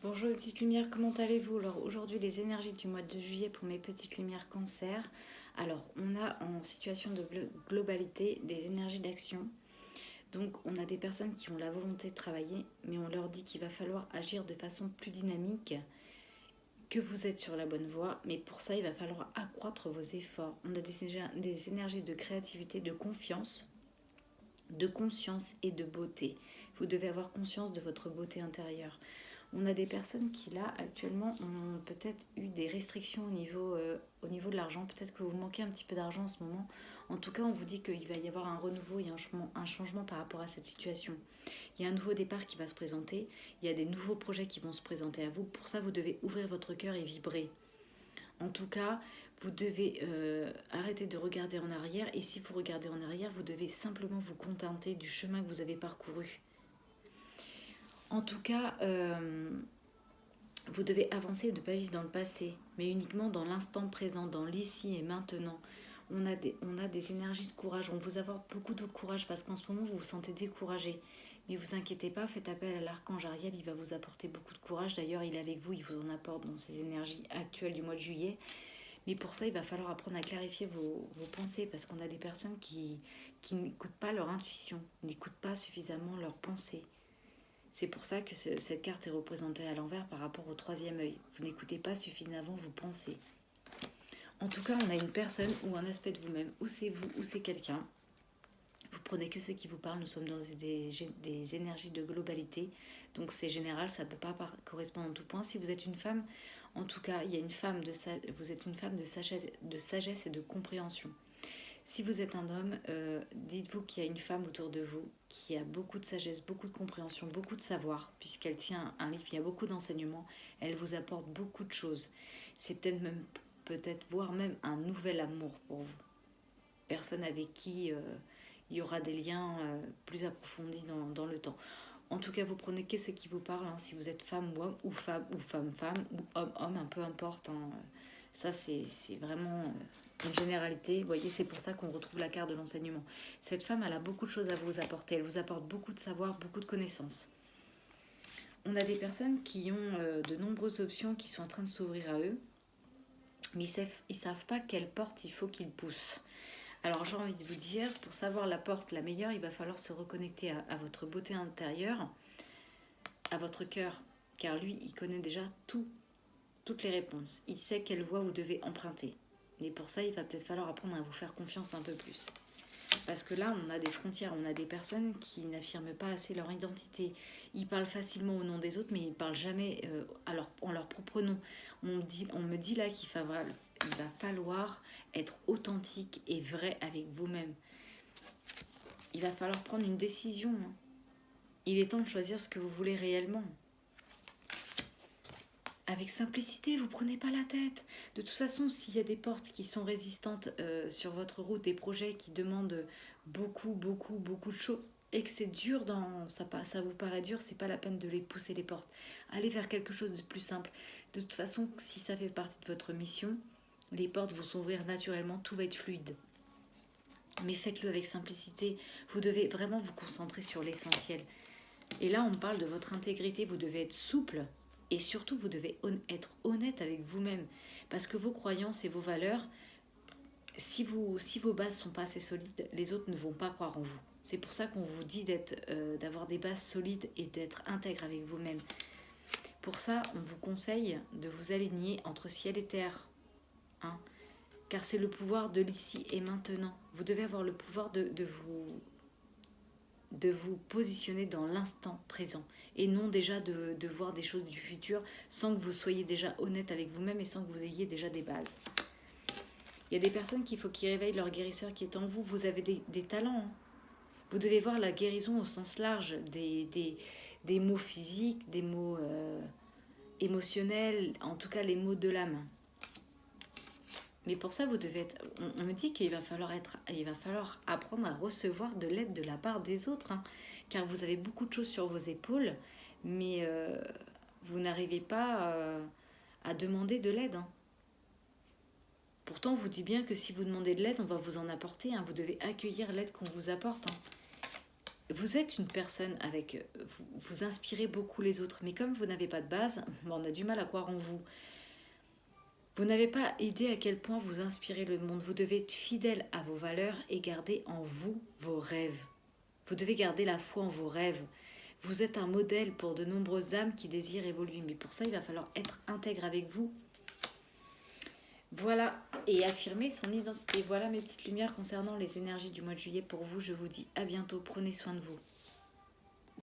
Bonjour les petites lumières, comment allez-vous? Alors aujourd'hui les énergies du mois de juillet pour mes petites lumières cancer. Alors on a en situation de globalité des énergies d'action. Donc on a des personnes qui ont la volonté de travailler, mais on leur dit qu'il va falloir agir de façon plus dynamique, que vous êtes sur la bonne voie, mais pour ça il va falloir accroître vos efforts. On a des énergies de créativité, de confiance, de conscience et de beauté. Vous devez avoir conscience de votre beauté intérieure. On a des personnes qui, là, actuellement, ont peut-être eu des restrictions au niveau de l'argent. Peut-être que vous manquez un petit peu d'argent en ce moment. En tout cas, on vous dit qu'il va y avoir un renouveau, il y a un changement par rapport à cette situation. Il y a un nouveau départ qui va se présenter. Il y a des nouveaux projets qui vont se présenter à vous. Pour ça, vous devez ouvrir votre cœur et vibrer. En tout cas, vous devez arrêter de regarder en arrière. Et si vous regardez en arrière, vous devez simplement vous contenter du chemin que vous avez parcouru. En tout cas, vous devez avancer et ne pas vivre dans le passé, mais uniquement dans l'instant présent, dans l'ici et maintenant. On a des énergies de courage, on vous avoir beaucoup de courage parce qu'en ce moment vous vous sentez découragé. Mais vous inquiétez pas, faites appel à l'archange Ariel, il va vous apporter beaucoup de courage. D'ailleurs, il est avec vous, il vous en apporte dans ces énergies actuelles du mois de juillet. Mais pour ça, il va falloir apprendre à clarifier vos pensées parce qu'on a des personnes qui n'écoutent pas leur intuition, n'écoutent pas suffisamment leurs pensées. C'est pour ça que cette carte est représentée à l'envers par rapport au troisième œil. Vous n'écoutez pas suffisamment vos pensées. En tout cas, on a une personne ou un aspect de vous-même, ou c'est vous, ou c'est quelqu'un. Vous prenez que ceux qui vous parlent, nous sommes dans des énergies de globalité. Donc c'est général, ça ne peut pas correspondre en tout point. Si vous êtes une femme, en tout cas, il y a une femme vous êtes une femme de sagesse et de compréhension. Si vous êtes un homme, dites-vous qu'il y a une femme autour de vous qui a beaucoup de sagesse, beaucoup de compréhension, beaucoup de savoir, puisqu'elle tient un livre, il y a beaucoup d'enseignements, elle vous apporte beaucoup de choses. C'est peut-être voire même un nouvel amour pour vous. Personne avec qui il y aura des liens plus approfondis dans le temps. En tout cas, vous prenez que ce qui vous parle, hein, si vous êtes femme ou homme, ou femme, ou homme, un peu importe. Hein. Ça, c'est vraiment une généralité. Vous voyez, c'est pour ça qu'on retrouve la carte de l'enseignement. Cette femme, elle a beaucoup de choses à vous apporter. Elle vous apporte beaucoup de savoir, beaucoup de connaissances. On a des personnes qui ont de nombreuses options qui sont en train de s'ouvrir à eux, mais ils savent pas quelle porte il faut qu'ils poussent. Alors j'ai envie de vous dire, pour savoir la porte la meilleure, il va falloir se reconnecter à votre beauté intérieure, à votre cœur, car lui, il connaît déjà toutes les réponses. Il sait quelle voie vous devez emprunter. Et pour ça, il va peut-être falloir apprendre à vous faire confiance un peu plus. Parce que là, on a des frontières, on a des personnes qui n'affirment pas assez leur identité. Ils parlent facilement au nom des autres, mais ils ne parlent jamais en leur propre nom. On me dit là qu'il va falloir être authentique et vrai avec vous-même. Il va falloir prendre une décision. Hein. Il est temps de choisir ce que vous voulez réellement. Avec simplicité, vous prenez pas la tête. De toute façon, s'il y a des portes qui sont résistantes sur votre route, des projets qui demandent beaucoup de choses, et que c'est dur, ça vous paraît dur, c'est pas la peine de les pousser les portes. Allez vers quelque chose de plus simple. De toute façon, si ça fait partie de votre mission, les portes vont s'ouvrir naturellement, tout va être fluide. Mais faites-le avec simplicité. Vous devez vraiment vous concentrer sur l'essentiel. Et là, on parle de votre intégrité. Vous devez être souple. Et surtout, vous devez être honnête avec vous-même. Parce que vos croyances et vos valeurs, si vos bases ne sont pas assez solides, les autres ne vont pas croire en vous. C'est pour ça qu'on vous dit d'avoir des bases solides et d'être intègre avec vous-même. Pour ça, on vous conseille de vous aligner entre ciel et terre. Hein, car c'est le pouvoir de l'ici et maintenant. Vous devez avoir le pouvoir de vous positionner dans l'instant présent et non déjà de voir des choses du futur sans que vous soyez déjà honnête avec vous-même et sans que vous ayez déjà des bases. Il y a des personnes qu'il faut qu'ils réveillent leur guérisseur qui est en vous. Vous avez des talents. Hein. Vous devez voir la guérison au sens large des mots physiques, des mots émotionnels, en tout cas les mots de l'âme. Mais pour ça, vous devez être. On me dit qu'il va falloir apprendre à recevoir de l'aide de la part des autres, hein, car vous avez beaucoup de choses sur vos épaules, mais vous n'arrivez pas à demander de l'aide. Hein. Pourtant, on vous dit bien que si vous demandez de l'aide, on va vous en apporter. Hein. Vous devez accueillir l'aide qu'on vous apporte. Hein. vous êtes une personne avec... vous inspirez beaucoup les autres, mais comme vous n'avez pas de base, on a du mal à croire en vous. Vous n'avez pas idée à quel point vous inspirez le monde. Vous devez être fidèle à vos valeurs et garder en vous vos rêves. Vous devez garder la foi en vos rêves. Vous êtes un modèle pour de nombreuses âmes qui désirent évoluer. Mais pour ça, il va falloir être intègre avec vous. Voilà, et affirmer son identité. Voilà mes petites lumières concernant les énergies du mois de juillet pour vous. Je vous dis à bientôt. Prenez soin de vous.